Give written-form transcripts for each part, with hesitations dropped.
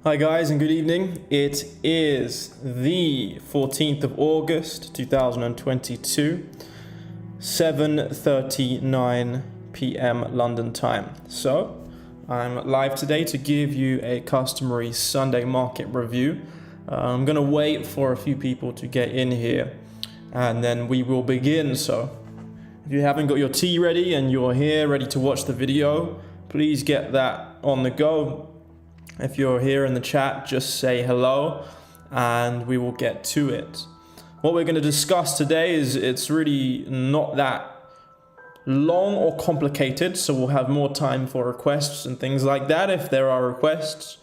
Hi guys and good evening. It is the 14th of August 2022, 7:39 p.m. London time. So I'm live today to give you a customary Sunday market review. I'm going to wait for a few people to get in here and then we will begin. So if you haven't got your tea ready and you're here ready to watch the video, please get that on the go. If you're here in the chat, just say hello and we will get to it. What we're going to discuss today is it's really not that long or complicated, so we'll have more time for requests and things like that if there are requests.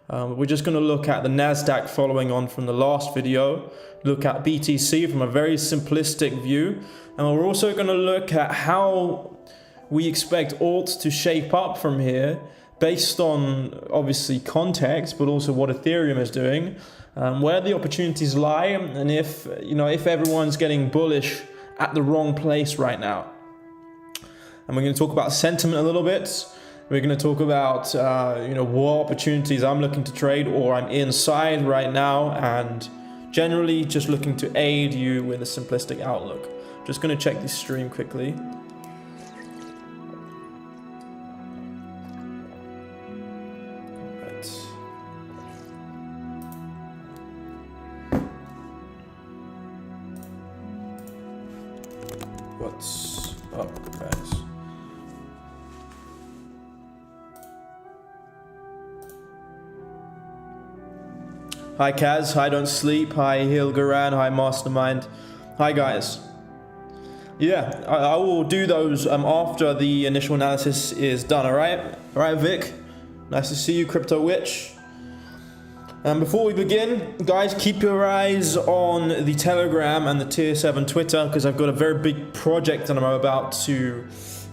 We're just going to look at the NASDAQ following on from the last video, look at BTC from a very simplistic view, and we're also going to look at how we expect alts to shape up from here based on obviously context, but also what Ethereum is doing, where the opportunities lie, and if everyone's getting bullish at the wrong place right now. And we're going to talk about sentiment a little bit. We're going to talk about what opportunities I'm looking to trade or I'm inside right now, and generally just looking to aid you with a simplistic outlook. Just going to check this stream quickly. What's up, guys? Hi Kaz, hi Don't Sleep, hi Hilgaran, hi Mastermind, hi guys. Yeah, I will do those after the initial analysis is done, alright? Alright Vic, nice to see you, Crypto Witch. And before we begin, guys, keep your eyes on the Telegram and the Tier 7 Twitter, because I've got a very big project that I'm about to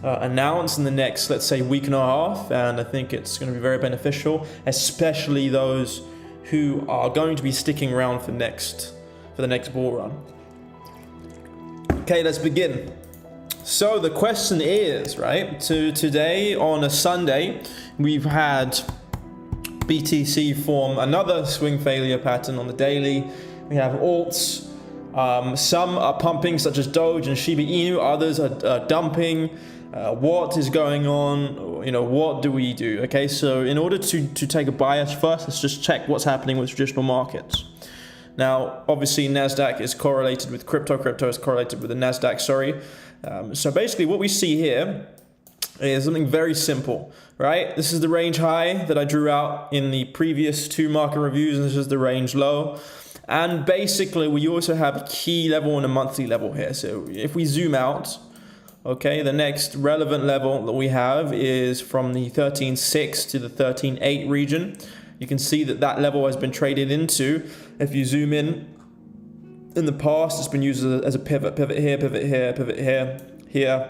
announce in the next, let's say, week and a half, and I think it's going to be very beneficial, especially those who are going to be sticking around for the next bull run. Okay, let's begin. So the question is, right, today on a Sunday, we've had BTC form another swing failure pattern on the daily. We have alts. Some are pumping, such as Doge and Shiba Inu. Others are dumping. What is going on? What do we do? Okay, so in order to take a bias first, let's just check what's happening with traditional markets. Now, obviously, NASDAQ is correlated with crypto. Crypto is correlated with the NASDAQ, sorry. So basically what we see here is something very simple, right? This is the range high that I drew out in the previous two market reviews, and this is the range low. And basically, we also have a key level and a monthly level here. So if we zoom out, okay, the next relevant level that we have is from the 13.6 to the 13.8 region. You can see that that level has been traded into. If you zoom in the past, it's been used as a pivot here, pivot here, pivot here, here,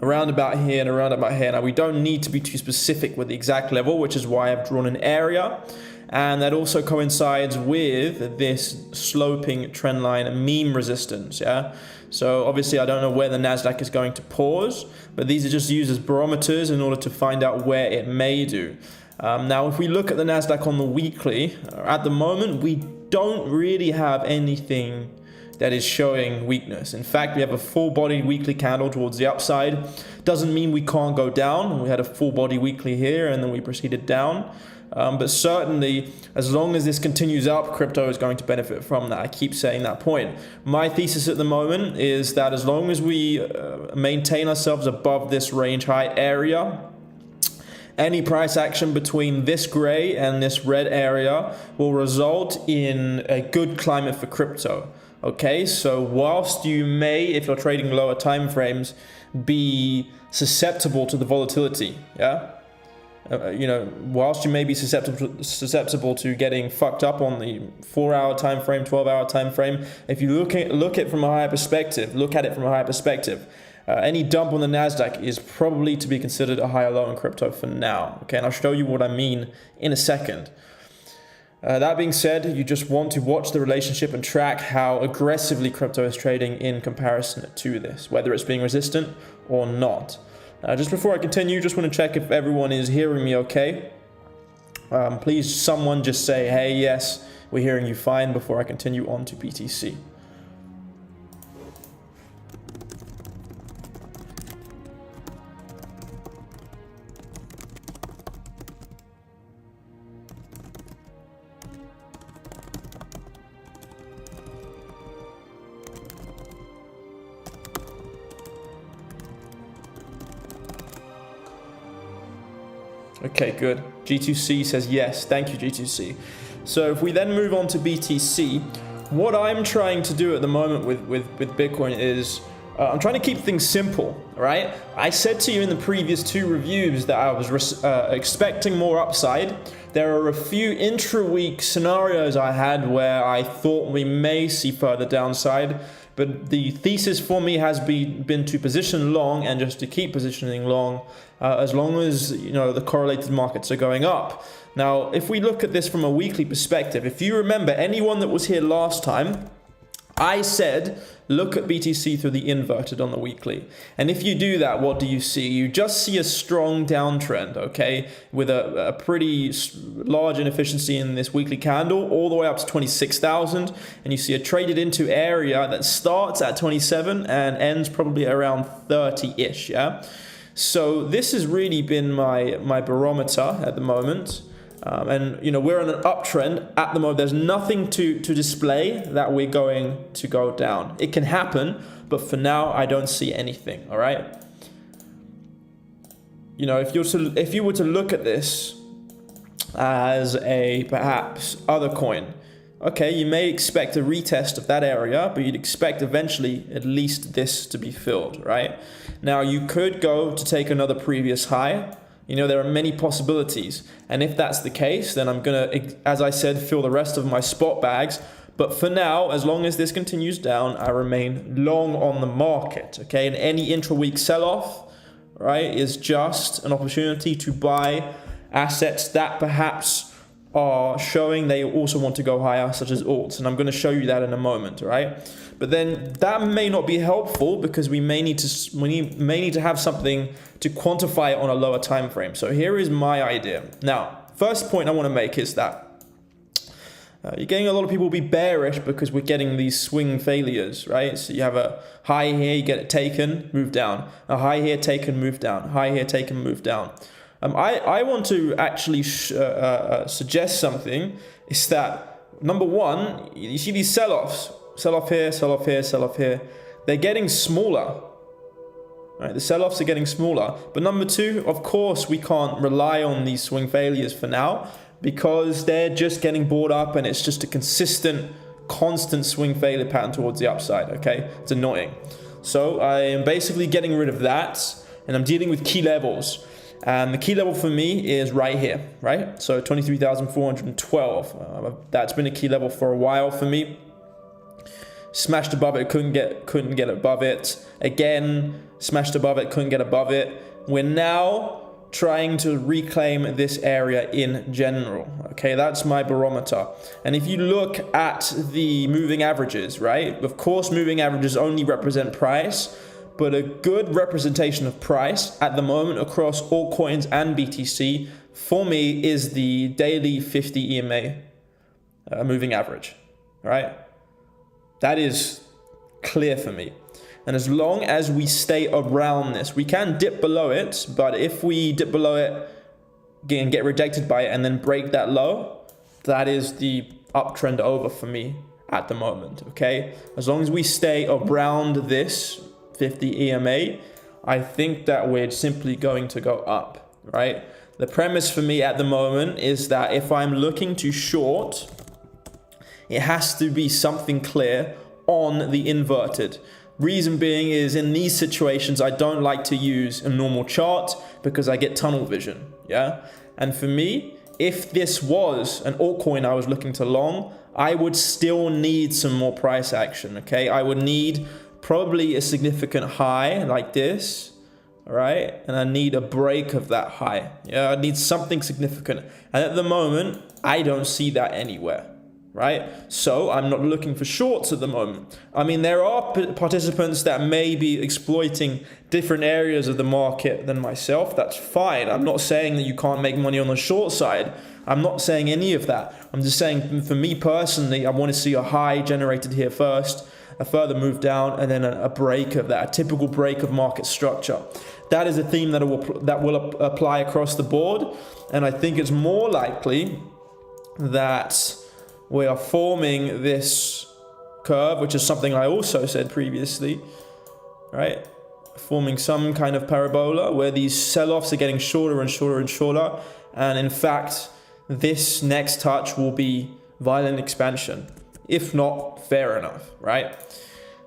around about here and around about here. Now we don't need to be too specific with the exact level, which is why I've drawn an area, and that also coincides with this sloping trend line meme resistance. Yeah, so obviously I don't know where the NASDAQ is going to pause, but these are just used as barometers in order to find out where it may do. Now if we look at the NASDAQ on the weekly, at the moment we don't really have anything that is showing weakness. In fact, we have a full-bodied weekly candle towards the upside. Doesn't mean we can't go down. We had a full-body weekly here and then we proceeded down. But certainly, as long as this continues up, crypto is going to benefit from that. I keep saying that point. My thesis at the moment is that as long as we maintain ourselves above this range high area, any price action between this gray and this red area will result in a good climate for crypto. Okay, so whilst you may, if you're trading lower time frames, be susceptible to the volatility, yeah, whilst you may be susceptible to getting fucked up on the 4-hour time frame, 12-hour time frame, if you look at it from a higher perspective, any dump on the NASDAQ is probably to be considered a higher low in crypto for now. Okay, and I'll show you what I mean in a second. That being said, you just want to watch the relationship and track how aggressively crypto is trading in comparison to this, whether it's being resistant or not. Just before I continue, just want to check if everyone is hearing me okay. Please, someone just say, hey, yes, we're hearing you fine before I continue on to BTC. Okay, good. G2C says yes. Thank you, G2C. So if we then move on to BTC, what I'm trying to do at the moment with Bitcoin is I'm trying to keep things simple, right? I said to you in the previous 2 reviews that I was expecting more upside. There are a few intra-week scenarios I had where I thought we may see further downside, but the thesis for me has been to position long and just to keep positioning long as long as, you know, the correlated markets are going up. Now, if we look at this from a weekly perspective, if you remember, anyone that was here last time, I said, look at BTC through the inverted on the weekly. And if you do that, what do you see? You just see a strong downtrend, okay, with a pretty large inefficiency in this weekly candle, all the way up to 26,000. And you see a traded into area that starts at 27 and ends probably around 30-ish, yeah? So this has really been my barometer at the moment. And, you know, we're on an uptrend at the moment. There's nothing to display that we're going to go down. It can happen, but for now, I don't see anything, all right? You know, if you were to look at this as a perhaps other coin, okay, you may expect a retest of that area, but you'd expect eventually at least this to be filled, right? Now, you could go to take another previous high. You know, there are many possibilities. And if that's the case, then I'm going to, as I said, fill the rest of my spot bags. But for now, as long as this continues down, I remain long on the market, okay? And any intra-week sell-off, right, is just an opportunity to buy assets that perhaps are showing they also want to go higher, such as alts. And I'm going to show you that in a moment, right? But then that may not be helpful because we may need to have something to quantify it on a lower time frame. So here is my idea. Now, first point I want to make is that you're getting a lot of people be bearish because we're getting these swing failures, right? So you have a high here, you get it taken, move down. A high here, taken, move down. High here, taken, move down. I want to actually suggest something. Is that, number one, you see these sell-offs. Sell off here, sell off here, sell off here. They're getting smaller. Right? The sell-offs are getting smaller. But number two, of course, we can't rely on these swing failures for now because they're just getting bought up and it's just a constant swing failure pattern towards the upside, okay? It's annoying. So I am basically getting rid of that and I'm dealing with key levels. And the key level for me is right here, right? So 23,412. That's been a key level for a while for me. Smashed above it, couldn't get above it. Again, smashed above it, couldn't get above it. We're now trying to reclaim this area in general. Okay, that's my barometer. And if you look at the moving averages, right? Of course, moving averages only represent price, but a good representation of price at the moment across all coins and BTC for me is the daily 50 EMA moving average, right? That is clear for me. And as long as we stay around this, we can dip below it, but if we dip below it and get rejected by it and then break that low, that is the uptrend over for me at the moment, okay? As long as we stay around this 50 EMA, I think that we're simply going to go up, right? The premise for me at the moment is that if I'm looking to short, it has to be something clear on the inverted. Reason being is in these situations, I don't like to use a normal chart because I get tunnel vision, yeah? And for me, if this was an altcoin I was looking to long, I would still need some more price action, okay? I would need probably a significant high like this, all right? And I need a break of that high, yeah? I need something significant. And at the moment, I don't see that anywhere. Right? So I'm not looking for shorts at the moment. I mean, there are participants that may be exploiting different areas of the market than myself. That's fine. I'm not saying that you can't make money on the short side. I'm not saying any of that. I'm just saying, for me personally, I want to see a high generated here first, a further move down, and then a break of that, a typical break of market structure. That is a theme that will apply across the board, and I think it's more likely that we are forming this curve, which is something I also said previously, right? Forming some kind of parabola where these sell-offs are getting shorter and shorter and shorter, and in fact, this next touch will be violent expansion, if not fair enough, right?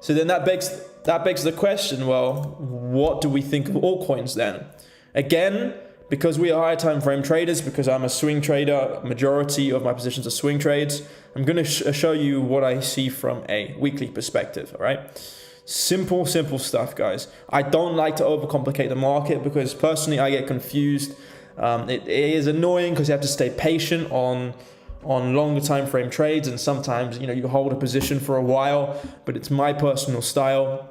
So then that begs the question, well, what do we think of altcoins then? Again, because we are higher time frame traders, because I'm a swing trader, majority of my positions are swing trades, I'm going to show you what I see from a weekly perspective, all right? Simple stuff, guys. I don't like to overcomplicate the market because personally I get confused. It is annoying because you have to stay patient on longer time frame trades, and sometimes you hold a position for a while, but it's my personal style,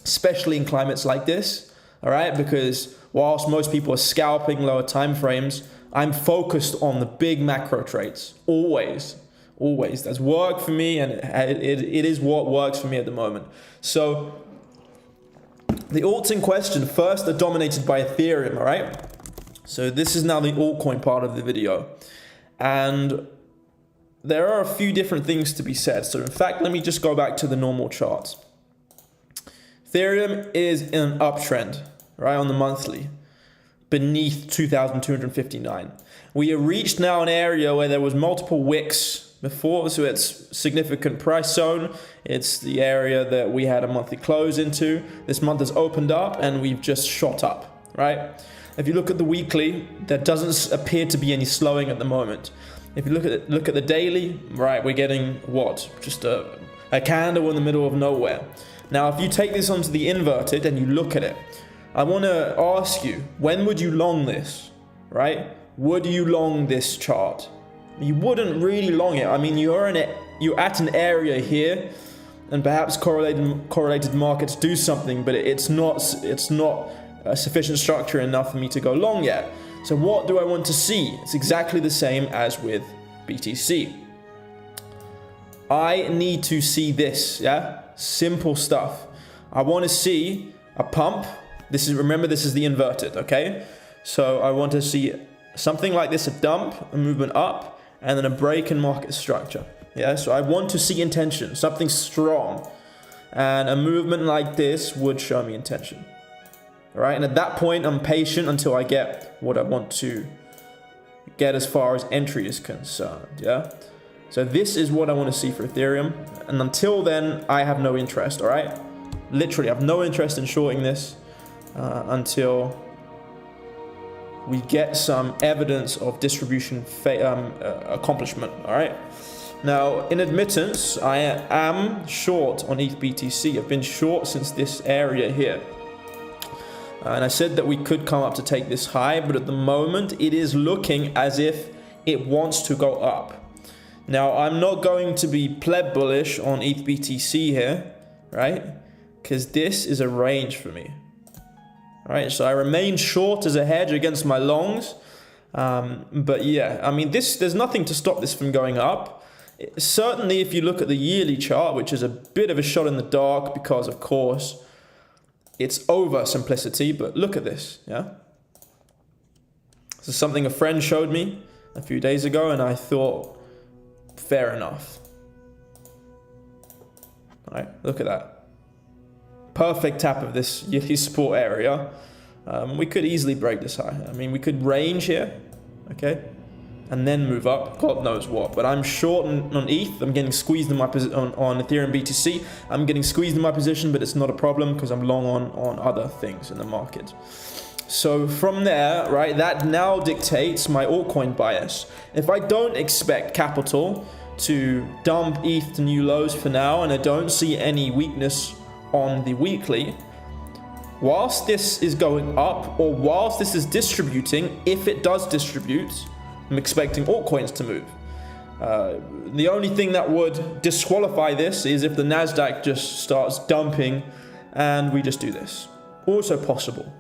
especially in climates like this, all right? Because whilst most people are scalping lower time frames, I'm focused on the big macro trades, always. That's worked for me, and it is what works for me at the moment. So the alts in question first are dominated by Ethereum, all right? So this is now the altcoin part of the video, and there are a few different things to be said. So in fact, let me just go back to the normal charts. Ethereum is in an uptrend, right, on the monthly, beneath 2,259. We have reached now an area where there was multiple wicks before, so it's significant price zone. It's the area that we had a monthly close into. This month has opened up and we've just shot up, right? If you look at the weekly, there doesn't appear to be any slowing at the moment. If you look at the daily, right, we're getting what? Just a candle in the middle of nowhere. Now, if you take this onto the inverted and you look at it, I want to ask you, when would you long this, right? Would you long this chart? You wouldn't really long it. I mean, you're at an area here, and perhaps correlated markets do something, but it's not a sufficient structure enough for me to go long yet. So what do I want to see? It's exactly the same as with BTC. I need to see this, yeah? Simple stuff. I want to see a pump. Remember, this is the inverted, okay? So I want to see something like this, a dump, a movement up, and then a break in market structure. Yeah, so I want to see intention, something strong. And a movement like this would show me intention. All right, and at that point, I'm patient until I get what I want to get as far as entry is concerned, yeah? So this is what I want to see for Ethereum. And until then, I have no interest, all right? Literally, I have no interest in shorting this until we get some evidence of distribution accomplishment, all right? Now, in admittance, I am short on ETH BTC. I've been short since this area here. And I said that we could come up to take this high, but at the moment, it is looking as if it wants to go up. Now, I'm not going to be pleb bullish on ETH BTC here, right? Because this is a range for me. All right, so I remain short as a hedge against my longs. But yeah, I mean, there's nothing to stop this from going up. Certainly, if you look at the yearly chart, which is a bit of a shot in the dark because, of course, it's over simplicity, but look at this, yeah? This is something a friend showed me a few days ago, and I thought, fair enough. All right, look at that. Perfect tap of this yearly support area. We could easily break this high. I mean, we could range here, okay, and then move up. God knows what. But I'm short on ETH. I'm getting squeezed in my position on Ethereum BTC. I'm getting squeezed in my position, but it's not a problem because I'm long on other things in the market. So from there, right, that now dictates my altcoin bias. If I don't expect capital to dump ETH to new lows for now, and I don't see any weakness on the weekly, whilst this is going up, or whilst this is distributing, if it does distribute, I'm expecting altcoins to move. The only thing that would disqualify this is if the Nasdaq just starts dumping and we just do this. Also possible,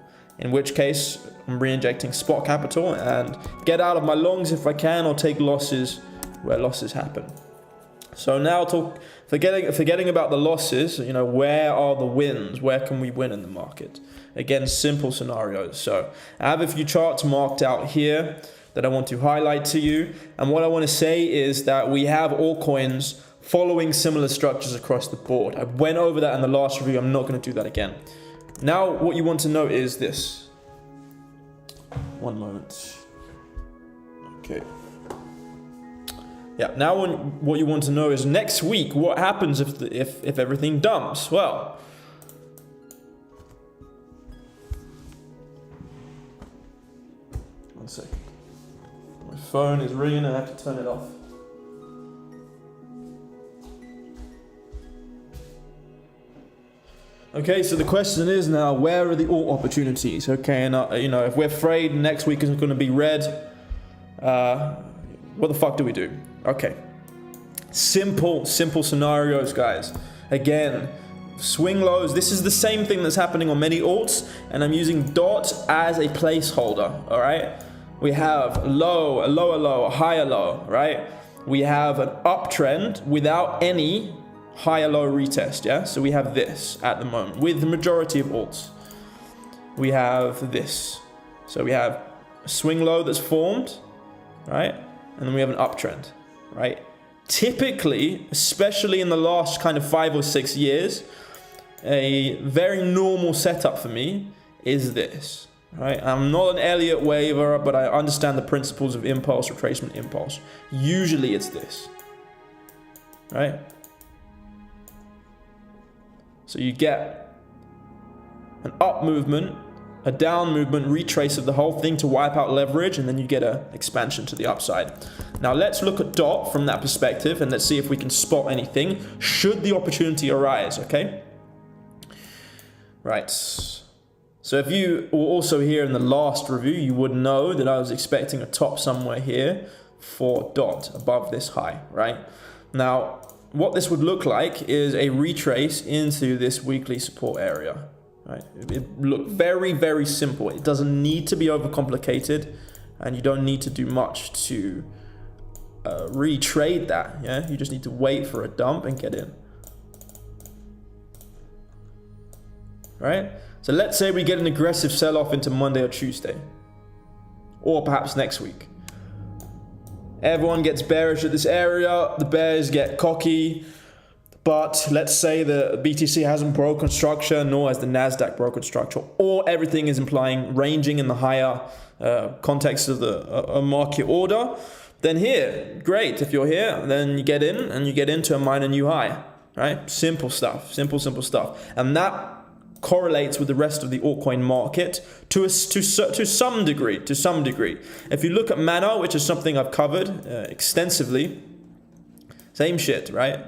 in which case I'm re-injecting spot capital and get out of my longs if I can, or take losses where losses happen. So now forgetting about the losses, you know, where are the wins? Where can we win in the market? Again, simple scenarios. So I have a few charts marked out here that I want to highlight to you. And what I want to say is that we have altcoins following similar structures across the board. I went over that in the last review. I'm not going to do that again. Now, what you want to know is this. One moment. Okay. Yeah, now what you want to know is next week, what happens if everything dumps? Well, one second. My phone is ringing, I have to turn it off. Okay, so the question is now, where are the alt opportunities? Okay, and you know, if we're afraid next week is going to be red, what the fuck do we do? Okay, simple scenarios, guys. Again, swing lows. This is the same thing that's happening on many alts, and I'm using DOT as a placeholder. All right, we have a lower low, a higher low. Right, we have an uptrend without any higher low retest. Yeah, so we have this at the moment with the majority of alts. We have this, so we have a swing low that's formed, right, and then we have an uptrend. Right? Typically, especially in the last kind of 5 or 6 years, a very normal setup for me is this. Right? I'm not an Elliott waver, but I understand the principles of impulse, retracement, impulse. Usually it's this. Right? So you get an up movement, a down movement, retrace of the whole thing to wipe out leverage, and then you get an expansion to the upside. Now let's look at DOT from that perspective, and let's see if we can spot anything should the opportunity arise, okay? Right. So if you were also here in the last review, you would know that I was expecting a top somewhere here for DOT above this high, right? Now, what this would look like is a retrace into this weekly support area. Right. It looked very, very simple. It doesn't need to be overcomplicated, and you don't need to do much to retrade that. Yeah, you just need to wait for a dump and get in. Right. So let's say we get an aggressive sell-off into Monday or Tuesday, or perhaps next week. Everyone gets bearish at this area. The bears get cocky. But let's say the BTC hasn't broken structure, nor has the NASDAQ broken structure, or everything is implying ranging in the higher context of the market order. Then here, great. If you're here, then you get in, and you get into a minor new high, right? Simple stuff, simple stuff. And that correlates with the rest of the altcoin market to some degree. If you look at Mana, which is something I've covered extensively, same shit, right?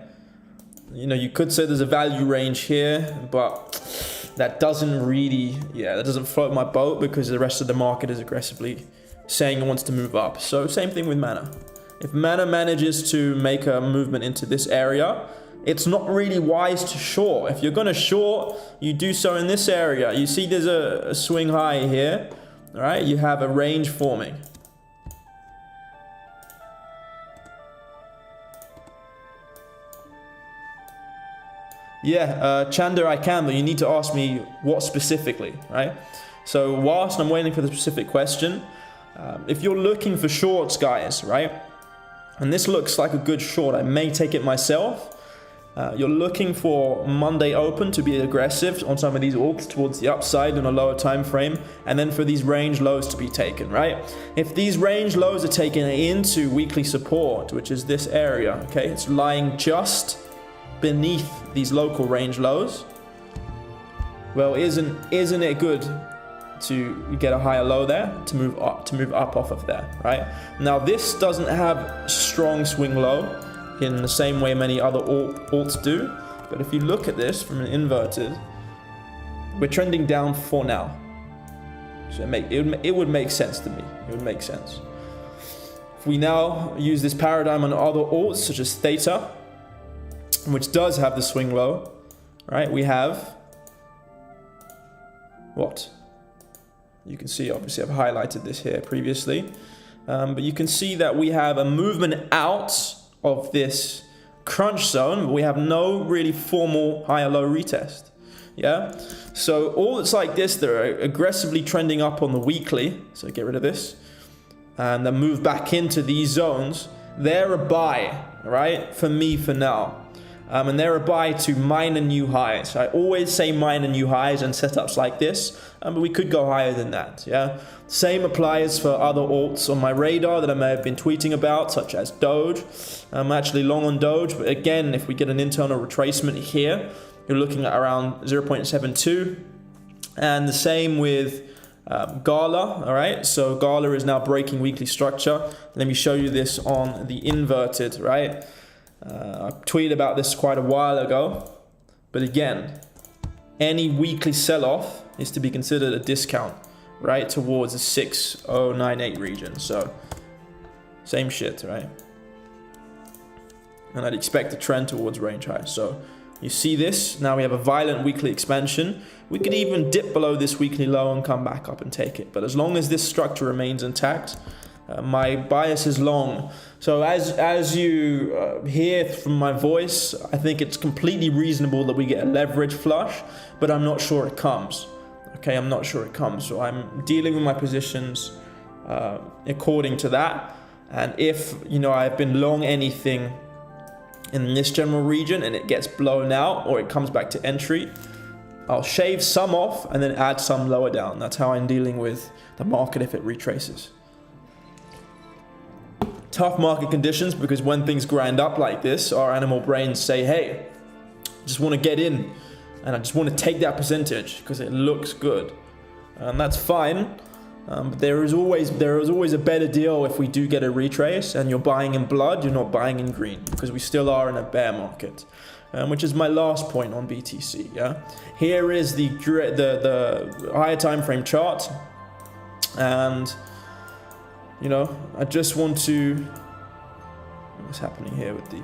You know, you could say there's a value range here, but that doesn't really, that doesn't float my boat, because the rest of the market is aggressively saying it wants to move up. So same thing with Mana. If Mana manages to make a movement into this area, it's not really wise to short. If you're going to short, you do so in this area. You see there's a swing high here, all right? You have a range forming. Yeah, Chander, I can, but you need to ask me what specifically, right? So whilst I'm waiting for the specific question, if you're looking for shorts, guys, right? And this looks like a good short. I may take it myself. You're looking for Monday open to be aggressive on some of these alts towards the upside in a lower time frame, and then for these range lows to be taken, right? If these range lows are taken into weekly support, which is this area, okay? It's lying just beneath these local range lows. Well, isn't it good to get a higher low there to move up off of there, right? Now this doesn't have strong swing low in the same way many other alts do, but if you look at this from an inverted, we're trending down for now. So it would make sense to me. It would make sense. If we now use this paradigm on other alts such as Theta, which does have the swing low, right? We have what? You can see, obviously, I've highlighted this here previously. But you can see that we have a movement out of this crunch zone, but we have no really formal higher low retest. Yeah, so all that's like this, they're aggressively trending up on the weekly. So get rid of this, and then move back into these zones. They're a buy, right? For me, for now. And they're a buy to minor new highs. I always say minor new highs and setups like this, but we could go higher than that, yeah? Same applies for other alts on my radar that I may have been tweeting about, such as Doge. I'm actually long on Doge, but again, if we get an internal retracement here, you're looking at around 0.72. And the same with Gala, all right? So Gala is now breaking weekly structure. Let me show you this on the inverted, right? I tweeted about this quite a while ago, but again, any weekly sell-off is to be considered a discount, right, towards the 6098 region. So same shit, right? And I'd expect a trend towards range high. So you see this, now we have a violent weekly expansion. We could even dip below this weekly low and come back up and take it, but as long as this structure remains intact, my bias is long. So as you hear from my voice, I think it's completely reasonable that we get a leverage flush, but I'm not sure it comes. Okay, I'm not sure it comes. So I'm dealing with my positions according to that. And if, you know, I've been long anything in this general region and it gets blown out or it comes back to entry, I'll shave some off and then add some lower down. That's how I'm dealing with the market if it retraces. Tough market conditions, because when things grind up like this, our animal brains say, hey, I just want to get in and I just want to take that percentage because it looks good. And that's fine. But there is always a better deal if we do get a retrace and you're buying in blood, you're not buying in green, because we still are in a bear market. Which is my last point on BTC. Yeah, here is the higher time frame chart, and you know, I just want to, what's happening here with the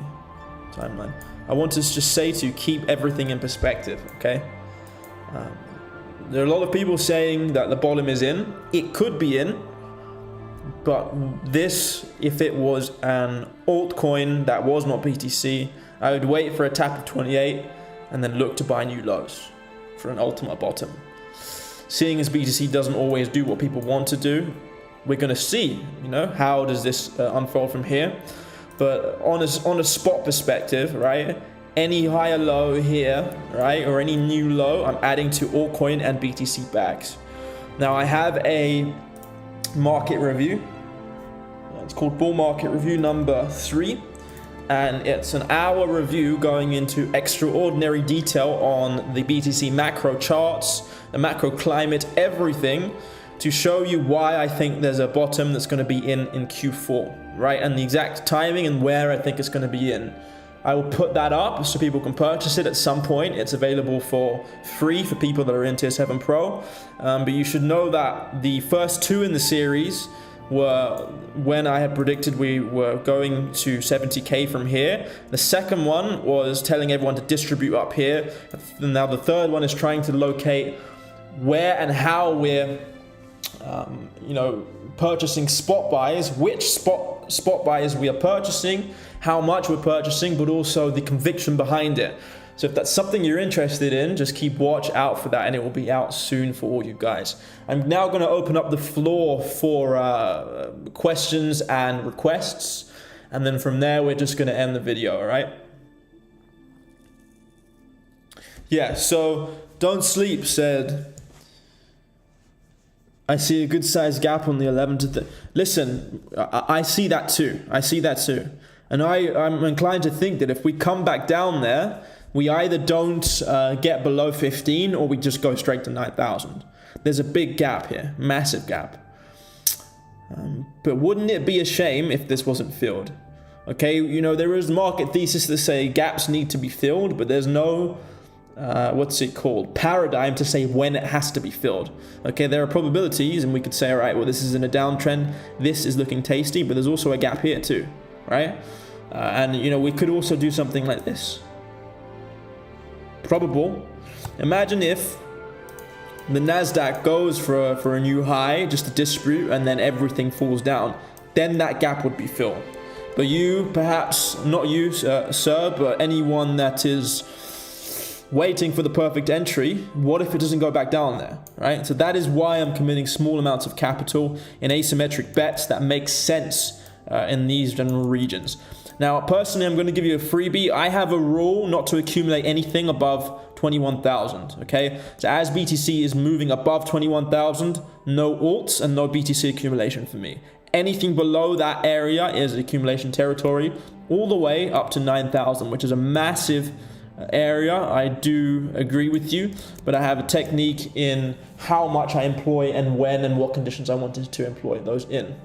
timeline? I want to just say to you, keep everything in perspective, okay? There are a lot of people saying that the bottom is in. It could be in, but this, if it was an altcoin that was not BTC, I would wait for a tap of 28 and then look to buy new lows for an ultimate bottom. Seeing as BTC doesn't always do what people want to do, we're going to see, you know, how does this unfold from here. But on a spot perspective, right, any higher low here, right, or any new low, I'm adding to altcoin and BTC bags. Now I have a market review. It's called bull market review number 3. And it's an hour review going into extraordinary detail on the BTC macro charts, the macro climate, everything, to show you why I think there's a bottom that's going to be in Q4, right? And the exact timing and where I think it's going to be in. I will put that up so people can purchase it at some point. It's available for free for people that are in Tier 7 Pro. But you should know that the first 2 in the series were when I had predicted we were going to 70k from here. The second one was telling everyone to distribute up here. And now the third one is trying to locate where and how we're purchasing spot buys, which spot buys we are purchasing, how much we're purchasing, but also the conviction behind it. So if that's something you're interested in, just keep watch out for that, and it will be out soon for all you guys. I'm now going to open up the floor for questions and requests, and then from there we're just going to end the video, all right? Yeah, so Don't Sleep said, I see a good sized gap on the 11 to listen, I see that too. I see that too. And I'm inclined to think that if we come back down there, we either don't get below 15 or we just go straight to 9,000. There's a big gap here, massive gap. But wouldn't it be a shame if this wasn't filled? Okay, you know, there is market thesis that say gaps need to be filled, but there's no paradigm to say when it has to be filled. Okay, there are probabilities, and we could say, all right, well, this is in a downtrend, this is looking tasty, but there's also a gap here too, right? And you know, we could also do something like this. Probable. Imagine if the NASDAQ goes for a new high, just a dispute, and then everything falls down, then that gap would be filled. But you, perhaps, not you, sir, but anyone that is waiting for the perfect entry, what if it doesn't go back down there, right? So that is why I'm committing small amounts of capital in asymmetric bets that make sense in these general regions. Now, personally, I'm going to give you a freebie. I have a rule not to accumulate anything above 21,000, okay? So as BTC is moving above 21,000, no alts and no BTC accumulation for me. Anything below that area is accumulation territory, all the way up to 9,000, which is a massive area. I do agree with you, but I have a technique in how much I employ and when and what conditions I wanted to employ those in.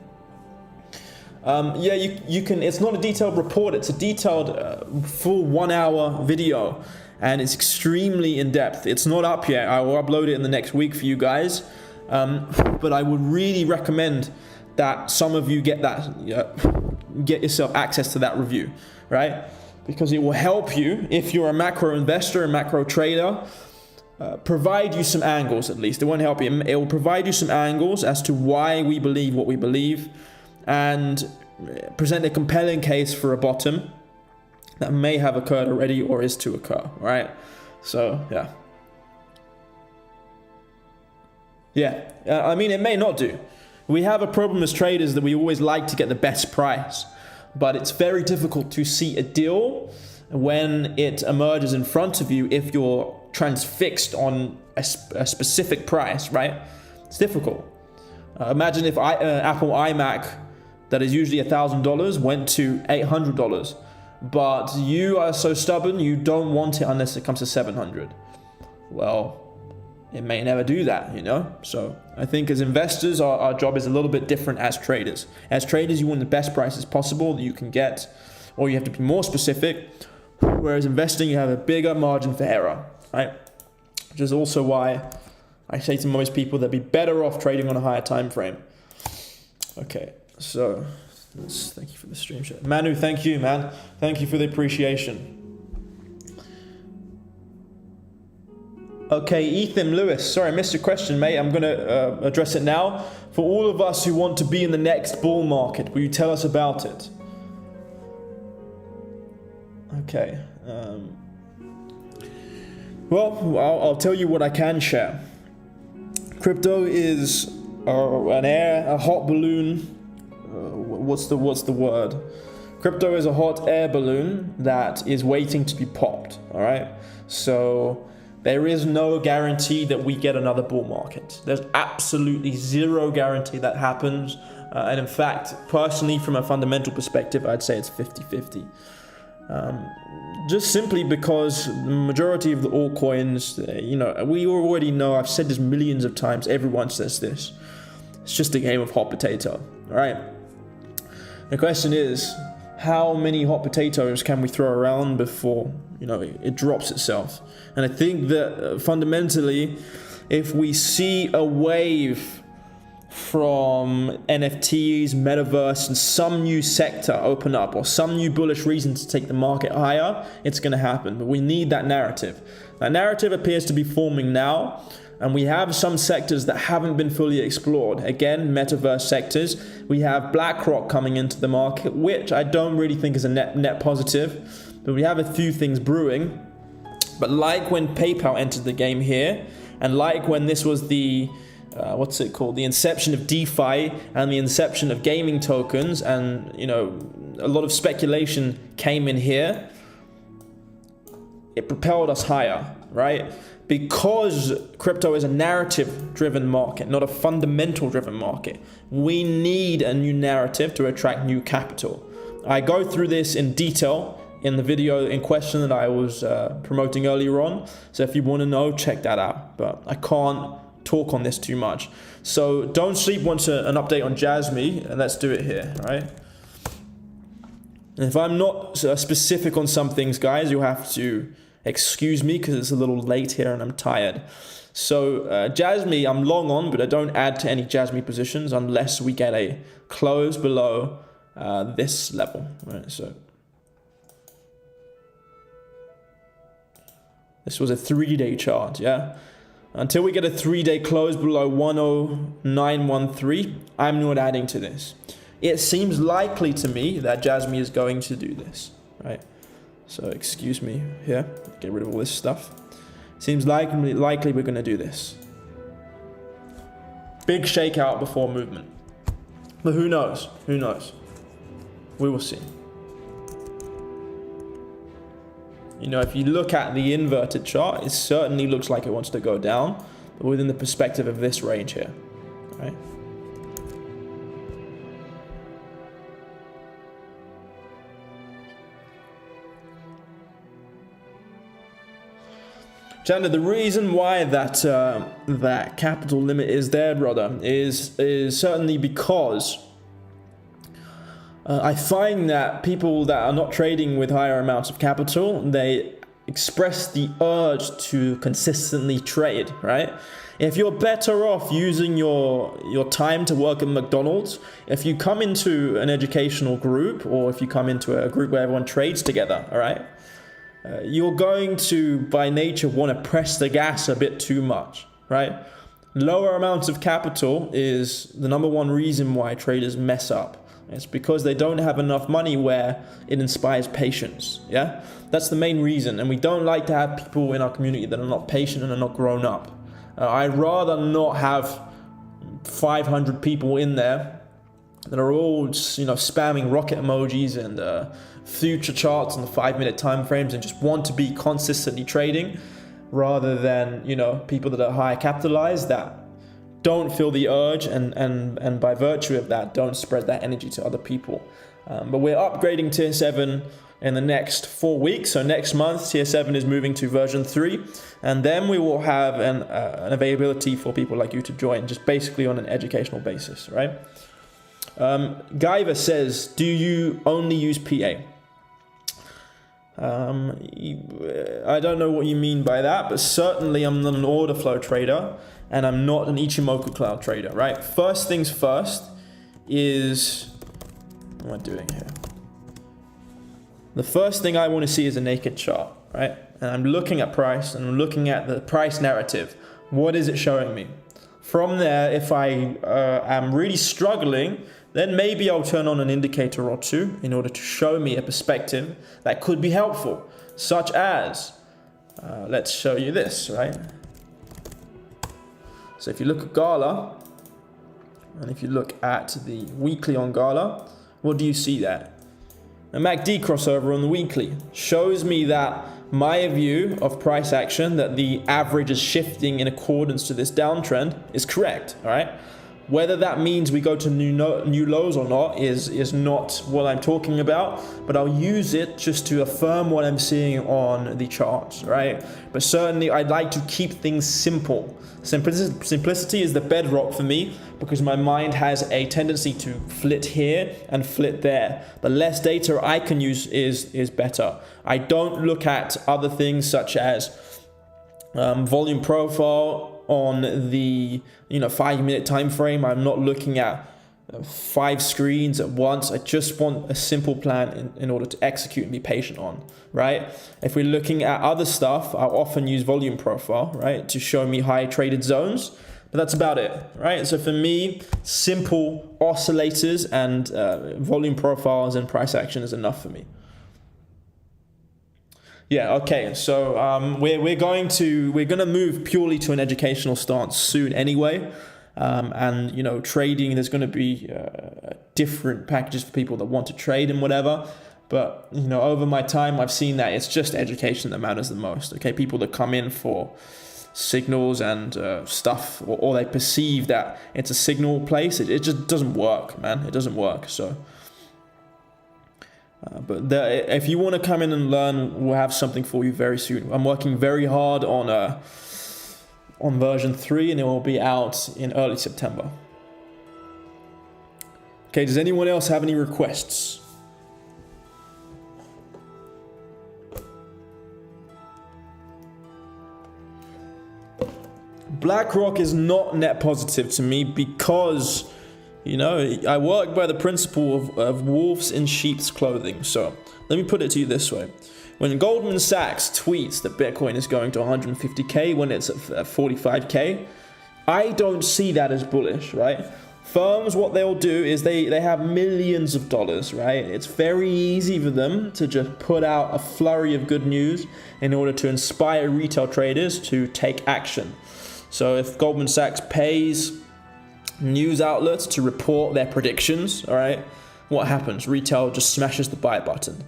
Yeah, you can, it's not a detailed report, it's a detailed full 1 hour video, and it's extremely in depth. It's not up yet. I will upload it in the next week for you guys, but I would really recommend that some of you get that, get yourself access to that review, right? Because it will help you, if you're a macro investor, a macro trader, provide you some angles at least. It won't help you. It will provide you some angles as to why we believe what we believe, and present a compelling case for a bottom that may have occurred already or is to occur, right? So, yeah. Yeah, I mean, it may not do. We have a problem as traders that we always like to get the best price, but it's very difficult to see a deal when it emerges in front of you if you're transfixed on a specific price, right? It's difficult. Imagine if Apple iMac, that is usually $1,000, went to $800, but you are so stubborn you don't want it unless it comes to $700. Well, it may never do that, you know? So I think as investors, our job is a little bit different as traders. As traders, you want the best prices possible that you can get, or you have to be more specific. Whereas investing, you have a bigger margin for error, right? Which is also why I say to most people they'd be better off trading on a higher time frame. Okay, so thank you for the stream share. Manu, thank you, man. Thank you for the appreciation. Okay, Ethan Lewis, sorry I missed your question, mate. I'm going to address it now. For all of us who want to be in the next bull market, will you tell us about it? Okay. Well, I'll tell you what I can share. Crypto is a hot balloon. What's the word? Crypto is a hot air balloon that is waiting to be popped. All right. So there is no guarantee that we get another bull market. There's absolutely zero guarantee that happens. And in fact, personally, from a fundamental perspective, I'd say it's 50-50. Just simply because the majority of the altcoins, we already know, I've said this millions of times, everyone says this. It's just a game of hot potato, all right? The question is, how many hot potatoes can we throw around before, it drops itself? And I think that fundamentally, if we see a wave from NFTs, metaverse, and some new sector open up, or some new bullish reason to take the market higher, it's going to happen. But we need that narrative. That narrative appears to be forming now, and we have some sectors that haven't been fully explored. Again, metaverse sectors. We have BlackRock coming into the market, which I don't really think is a net positive, but we have a few things brewing. But like when PayPal entered the game here, and like when this was the the inception of DeFi and the inception of gaming tokens, and a lot of speculation came in here, it propelled us higher, right? Because crypto is a narrative-driven market, not a fundamental-driven market. We need a new narrative to attract new capital. I go through this in detail in the video in question that I was promoting earlier on. So if you want to know, check that out. But I can't talk on this too much. So don't sleep once an update on Jasmine, and let's do it here, right? And if I'm not specific on some things, guys, you'll have to excuse me because it's a little late here and I'm tired. So Jasmine, I'm long on, but I don't add to any Jasmine positions unless we get a close below this level, right? So this was a 3-day chart, yeah? Until we get a 3-day close below 10913, I'm not adding to this. It seems likely to me that Jasmy is going to do this, right? So excuse me here, get rid of all this stuff. Seems likely we're going to do this. Big shakeout before movement. But who knows? Who knows? We will see. You know, if you look at the inverted chart, it certainly looks like it wants to go down, but within the perspective of this range here, right? Chandler, the reason why that capital limit is there, brother, is certainly because I find that people that are not trading with higher amounts of capital, they express the urge to consistently trade, right? If you're better off using your time to work at McDonald's, if you come into an educational group, or if you come into a group where everyone trades together, all right, you're going to, by nature, want to press the gas a bit too much, right? Lower amounts of capital is the number one reason why traders mess up. It's because they don't have enough money where it inspires patience, yeah? That's the main reason, and we don't like to have people in our community that are not patient and are not grown up. I'd rather not have 500 people in there that are all just, you know, spamming rocket emojis and future charts and the 5-minute time frames and just want to be consistently trading, rather than, you know, people that are high capitalized that don't feel the urge and by virtue of that don't spread that energy to other people. But we're upgrading tier 7 in the next 4 weeks. So next month tier 7 is moving to version 3, and then we will have an availability for people like you to join, just basically on an educational basis, right? Guyver says, do you only use PA? I don't know what you mean by that, but certainly I'm not an order flow trader, and I'm not an Ichimoku cloud trader, right? First things first is, what am I doing here? The first thing I want to see is a naked chart, right? And I'm looking at price, and I'm looking at the price narrative. What is it showing me? From there, if I am really struggling, then maybe I'll turn on an indicator or two in order to show me a perspective that could be helpful, such as, let's show you this, right? So if you look at Gala, and if you look at the weekly on Gala, what do you see there? A MACD crossover on the weekly shows me that my view of price action, that the average is shifting in accordance to this downtrend, is correct, all right? Whether that means we go to new lows or not is not what I'm talking about, but I'll use it just to affirm what I'm seeing on the charts, right? But certainly I'd like to keep things simple. Simplicity is the bedrock for me, because my mind has a tendency to flit here and flit there. The less data I can use is better. I don't look at other things such as volume profile on the 5-minute time frame. I'm not looking at 5 screens at once. I just want a simple plan in order to execute and be patient on, right? If we're looking at other stuff, I'll often use volume profile, right, to show me high traded zones, but that's about it, right? So for me, simple oscillators and volume profiles and price action is enough for me. Yeah, okay, so we're gonna move purely to an educational stance soon anyway. And trading, there's going to be different packages for people that want to trade and whatever, but over my time I've seen that it's just education that matters the most. Okay, people that come in for signals and stuff, or they perceive that it's a signal place, it just doesn't work, man. It doesn't work. So but if you want to come in and learn, we'll have something for you very soon. I'm working very hard on version 3, and it will be out in early September. Okay, does anyone else have any requests? BlackRock is not net positive to me because, I work by the principle of wolves in sheep's clothing. So let me put it to you this way. When Goldman Sachs tweets that Bitcoin is going to 150K when it's at 45K, I don't see that as bullish, right? Firms, what they'll do is they have millions of dollars, right? It's very easy for them to just put out a flurry of good news in order to inspire retail traders to take action. So if Goldman Sachs pays news outlets to report their predictions, all right, what happens? Retail just smashes the buy button.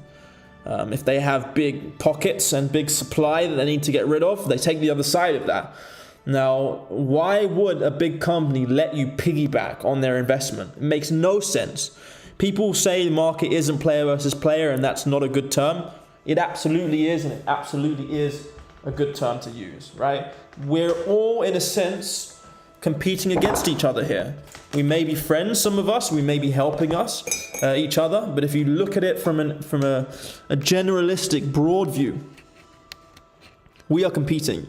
If they have big pockets and big supply that they need to get rid of, they take the other side of that. Now, why would a big company let you piggyback on their investment? It makes no sense. People say the market isn't player versus player, and that's not a good term. It absolutely is, and it absolutely is a good term to use, right? We're all, in a sense, competing against each other here. We may be friends, some of us, we may be helping each other, but if you look at it from a generalistic, broad view, we are competing.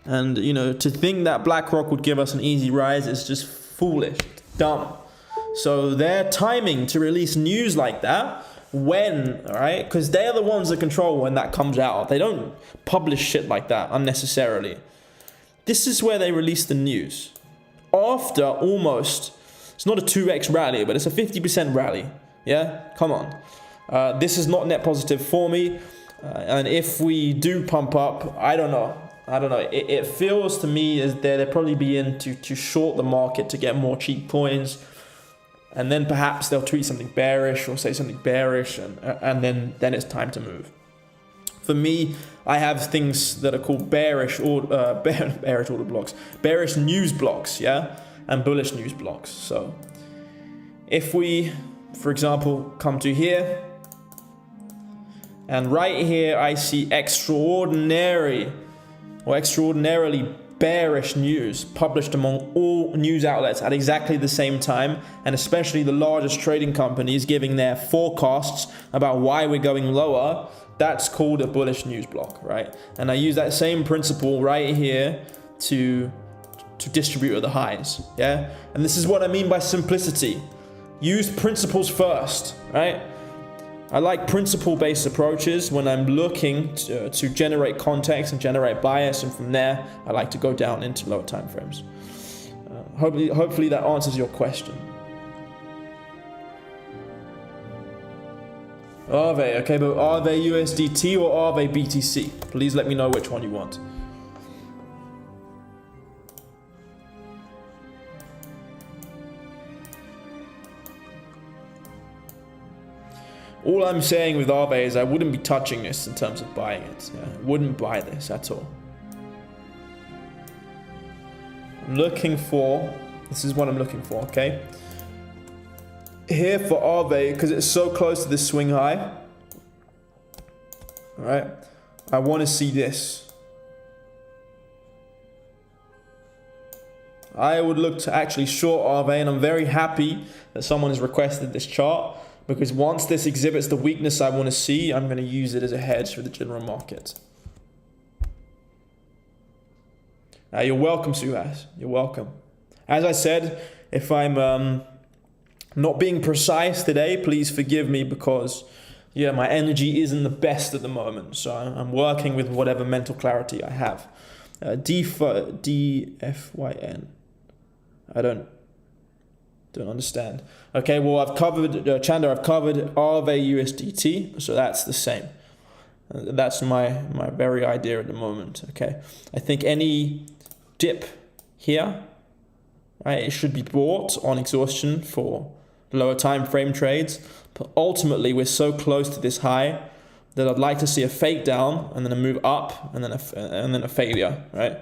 And, you know, to think that BlackRock would give us an easy rise is just foolish, dumb. So their timing to release news like that, when, all right, because they're the ones that control when that comes out. They don't publish shit like that unnecessarily. This is where they release the news. After almost, it's not a 2x rally, but it's a 50% rally. Yeah, come on. This is not net positive for me. And if we do pump up, I don't know. It feels to me as they'll probably be in to short the market to get more cheap coins. And then perhaps they'll tweet something bearish or say something bearish, and then it's time to move. For me, I have things that are called bearish order blocks, bearish news blocks, yeah, and bullish news blocks. So if we, for example, come to here, and right here I see extraordinarily bearish news published among all news outlets at exactly the same time, and especially the largest trading companies giving their forecasts about why we're going lower. That's called a bullish news block, right? And I use that same principle right here to distribute at the highs, yeah? And this is what I mean by simplicity. Use principles first, right? I like principle-based approaches when I'm looking to generate context and generate bias, and from there, I like to go down into lower time frames. Hopefully that answers your question. Aave, okay, but Aave USDT or Aave BTC? Please let me know which one you want. All I'm saying with Aave is I wouldn't be touching this in terms of buying it. Yeah, I wouldn't buy this at all. This is what I'm looking for, okay? Here for Aave, because it's so close to this swing high, all right, I want to see this. I would look to actually short Aave, and I'm very happy that someone has requested this chart, because once this exhibits the weakness I want to see, I'm going to use it as a hedge for the general market. Now, you're welcome, Suhas. You're welcome. As I said, if I'm not being precise today, please forgive me, because yeah, my energy isn't the best at the moment. So I'm working with whatever mental clarity I have. DFYN. I don't understand. Okay, well, I've covered, Chanda, I've covered Aave USDT, so that's the same. That's my very idea at the moment, okay? I think any dip here, right, it should be bought on exhaustion for lower time frame trades, but ultimately we're so close to this high that I'd like to see a fake down and then a move up and then a failure, right?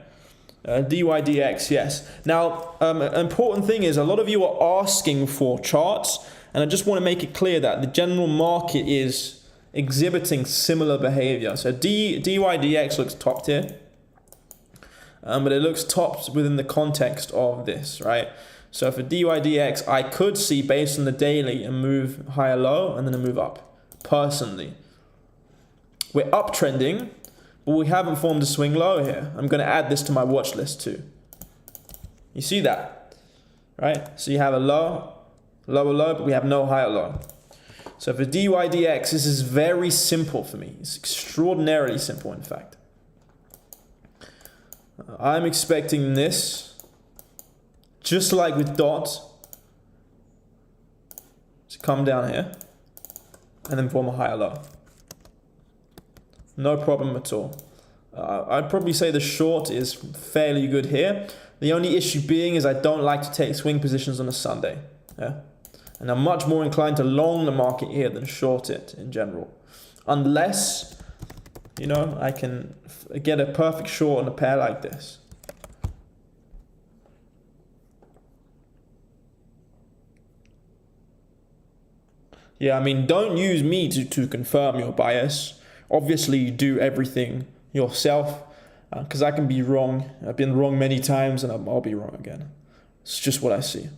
DYDX, yes. Now, an important thing is a lot of you are asking for charts, and I just want to make it clear that the general market is exhibiting similar behavior. So DYDX looks topped here, but it looks topped within the context of this, right? So for DYDX, I could see, based on the daily, a move higher low and then a move up, personally. We're uptrending, but we haven't formed a swing low here. I'm going to add this to my watch list too. You see that, right? So you have a low, lower low, but we have no higher low. So for DYDX, this is very simple for me. It's extraordinarily simple, in fact. I'm expecting this, just like with DOT, to come down here and then form a higher low. No problem at all. I'd probably say the short is fairly good here. The only issue being is I don't like to take swing positions on a Sunday. Yeah? And I'm much more inclined to long the market here than short it in general. Unless, you know, I can get a perfect short on a pair like this. Yeah, I mean, don't use me to confirm your bias. Obviously, you do everything yourself, because I can be wrong. I've been wrong many times, and I'll be wrong again. It's just what I see.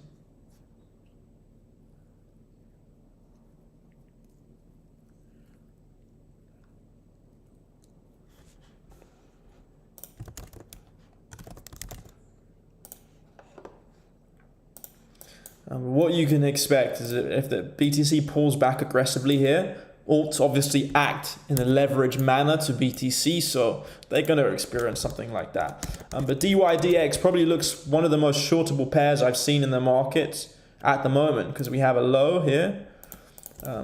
What you can expect is that if the BTC pulls back aggressively here, alts obviously act in a leverage manner to BTC, so they're going to experience something like that. But DYDX probably looks one of the most shortable pairs I've seen in the market at the moment, because we have a low here.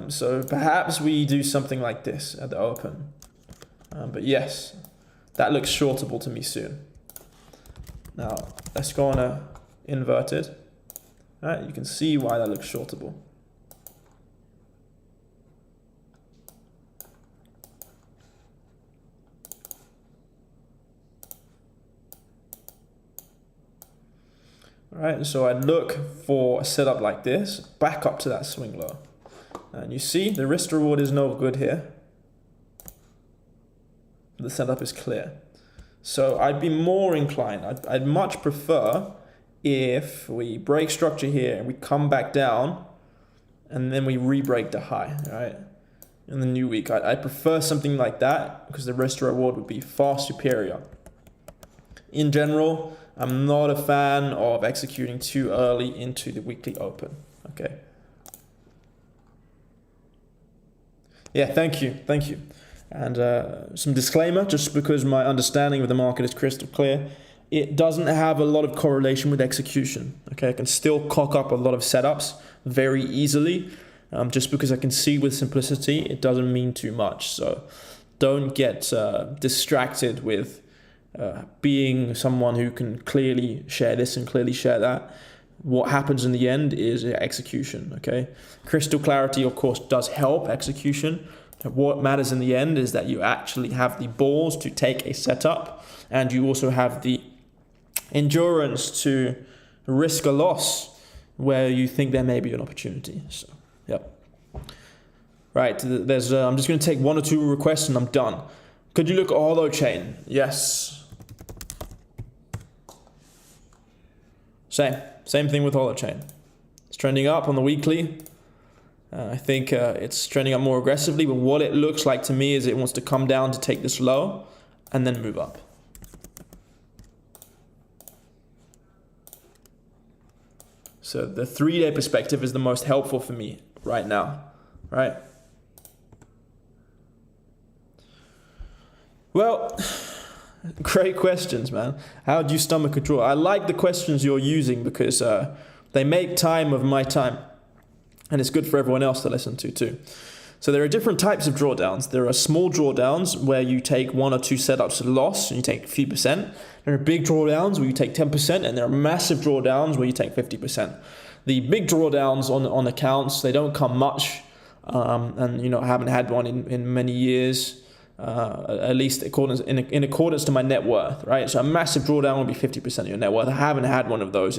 So perhaps we do something like this at the open. But yes, that looks shortable to me soon. Now, let's go on a inverted. All right, you can see why that looks shortable. All right, so I'd look for a setup like this, back up to that swing low. And you see the risk reward is no good here. The setup is clear. So I'd be more inclined, I'd much prefer if we break structure here and we come back down and then we re-break the high, right? In the new week, I prefer something like that because the risk reward would be far superior. In general, I'm not a fan of executing too early into the weekly open, okay? Yeah, thank you. And some disclaimer, just because my understanding of the market is crystal clear, it doesn't have a lot of correlation with execution. Okay, I can still cock up a lot of setups very easily. Just because I can see with simplicity, it doesn't mean too much. So don't get distracted with being someone who can clearly share this and clearly share that. What happens in the end is execution, okay? Crystal clarity, of course, does help execution. What matters in the end is that you actually have the balls to take a setup, and you also have the endurance to risk a loss where you think there may be an opportunity. So, yep. Right, there's. I'm just going to take one or two requests and I'm done. Could you look at holochain? Yes. Same thing with holochain. It's trending up on the weekly. I think it's trending up more aggressively, but what it looks like to me is it wants to come down to take this low and then move up. So the 3-day perspective is the most helpful for me right now, right? Well, great questions, man. How do you stomach a draw? I like the questions you're using because they make time of my time. And it's good for everyone else to listen to too. So there are different types of drawdowns. There are small drawdowns where you take 1 or 2 setups loss and you take a few percent. There are big drawdowns where you take 10%, and there are massive drawdowns where you take 50%. The big drawdowns on accounts, they don't come much, and I haven't had one in many years, at least in accordance to my net worth, right? So a massive drawdown would be 50% of your net worth. I haven't had one of those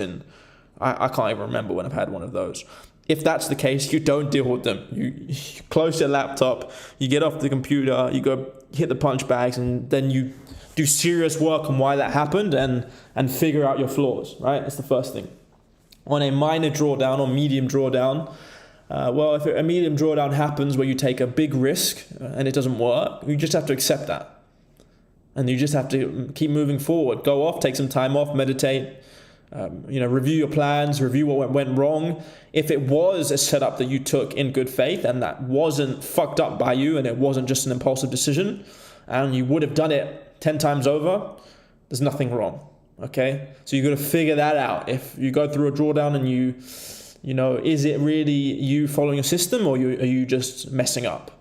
I can't even remember when I've had one of those. If that's the case, you don't deal with them. You close your laptop, you get off the computer, you go hit the punch bags, and then you do serious work on why that happened and figure out your flaws, right? That's the first thing. On a minor drawdown or medium drawdown, if a medium drawdown happens where you take a big risk and it doesn't work, you just have to accept that. And you just have to keep moving forward. Go off, take some time off, meditate, review your plans, review what went wrong. If it was a setup that you took in good faith and that wasn't fucked up by you and it wasn't just an impulsive decision and you would have done it 10 times over, there's nothing wrong, okay? So you got to figure that out. If you go through a drawdown and is it really you following a system, or are you just messing up?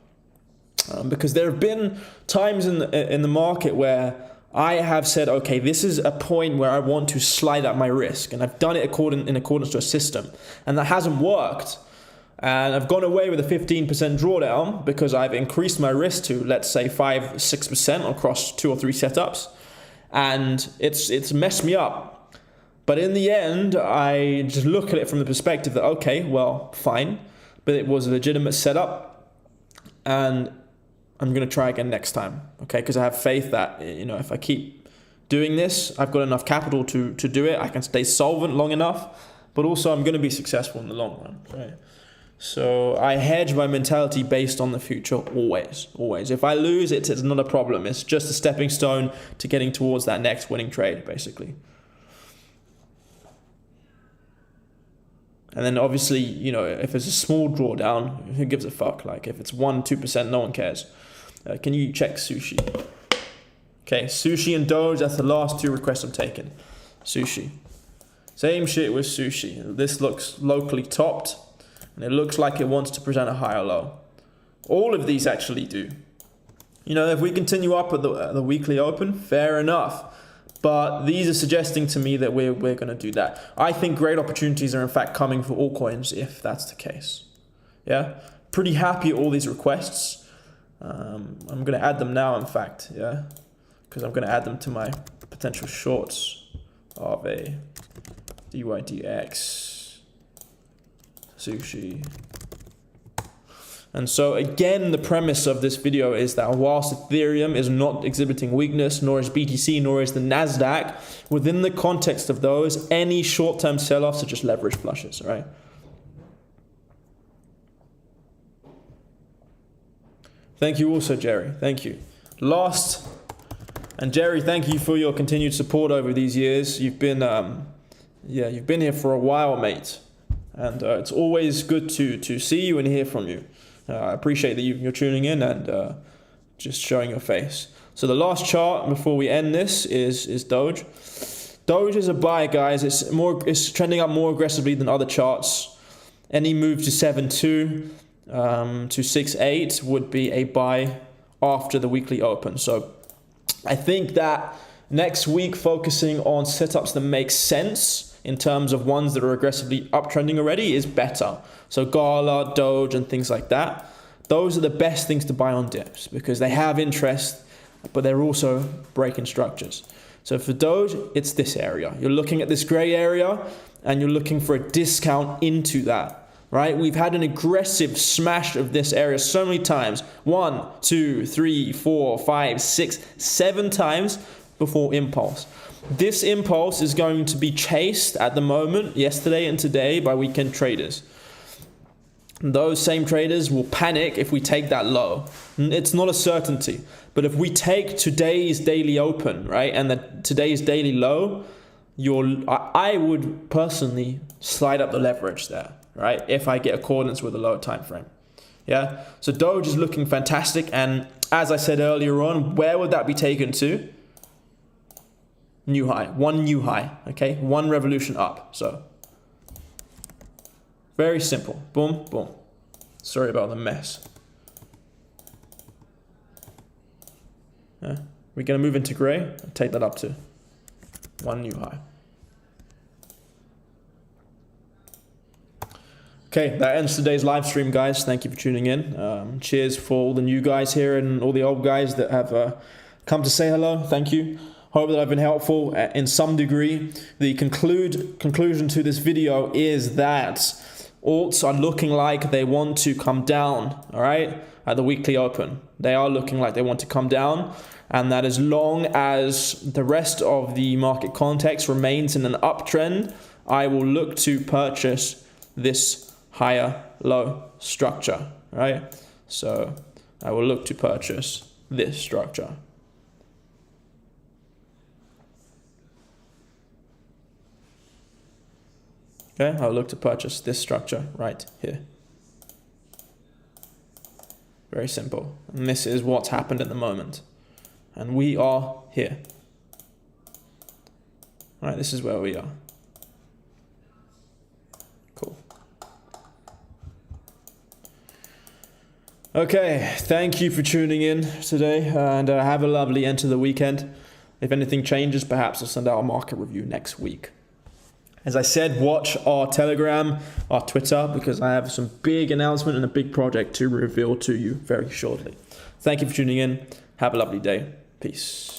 Because there have been times in the market where I have said, okay, this is a point where I want to slide up my risk, and I've done it in accordance to a system, and that hasn't worked. And I've gone away with a 15% drawdown because I've increased my risk to, let's say, 5-6% across 2 or 3 setups, and it's messed me up. But in the end, I just look at it from the perspective that, okay, well, fine, but it was a legitimate setup, and I'm going to try again next time, okay? Because I have faith that, if I keep doing this, I've got enough capital to do it. I can stay solvent long enough, but also I'm going to be successful in the long run, right? So I hedge my mentality based on the future always. If I lose, it's not a problem. It's just a stepping stone to getting towards that next winning trade, basically. And then obviously, if it's a small drawdown, who gives a fuck? Like if it's 1-2%, no one cares. Can you check Sushi? Okay, Sushi and Doge, that's the last 2 requests I'm taking. Sushi. Same shit with Sushi. This looks locally topped, and it looks like it wants to present a higher low. All of these actually do. If we continue up at the weekly open, fair enough. But these are suggesting to me that we're going to do that. I think great opportunities are in fact coming for altcoins if that's the case. Yeah, pretty happy at all these requests. I'm going to add them now, in fact, yeah, because I'm going to add them to my potential shorts of a DYDX, Sushi. And so again, the premise of this video is that whilst Ethereum is not exhibiting weakness, nor is BTC, nor is the Nasdaq, within the context of those, any short-term sell-offs are just leverage flushes, right? Thank you also, Jerry. Thank you. Last, and Jerry, thank you for your continued support over these years. You've been, you've been here for a while, mate. And it's always good to see you and hear from you. I appreciate that you're tuning in and just showing your face. So the last chart before we end this is Doge. Doge is a buy, guys. It's trending up more aggressively than other charts. Any move to 7.2 to 6.8 would be a buy after the weekly open. So I think that next week focusing on setups that make sense in terms of ones that are aggressively uptrending already is better. So Gala, Doge, and things like that. Those are the best things to buy on dips because they have interest, but they're also breaking structures. So for Doge, it's this area. You're looking at this gray area and you're looking for a discount into that, right? We've had an aggressive smash of this area so many times. 1, 2, 3, 4, 5, 6, 7 times before impulse. This impulse is going to be chased at the moment, yesterday and today, by weekend traders. Those same traders will panic if we take that low. It's not a certainty, but if we take today's daily open, right, and today's daily low, I would personally slide up the leverage there, right, if I get accordance with a lower time frame. Yeah, so Doge is looking fantastic, and as I said earlier on, where would that be taken to? New high, one new high, okay? One revolution up, so. Very simple, boom, boom. Sorry about the mess. Yeah. We're gonna move into gray and take that up to one new high. Okay, that ends today's live stream, guys. Thank you for tuning in. Cheers for all the new guys here and all the old guys that have come to say hello. Thank you. Hope that I've been helpful in some degree. The conclusion to this video is that alts are looking like they want to come down, all right, at the weekly open. They are looking like they want to come down, and that as long as the rest of the market context remains in an uptrend, I will look to purchase this higher low structure, right? So I will look to purchase this structure. Okay, I'll look to purchase this structure right here. Very simple. And this is what's happened at the moment. And we are here. All right, this is where we are. Cool. Okay, thank you for tuning in today, and have a lovely end to the weekend. If anything changes, perhaps I'll send out a market review next week. As I said, watch our Telegram, our Twitter, because I have some big announcement and a big project to reveal to you very shortly. Thank you for tuning in. Have a lovely day. Peace.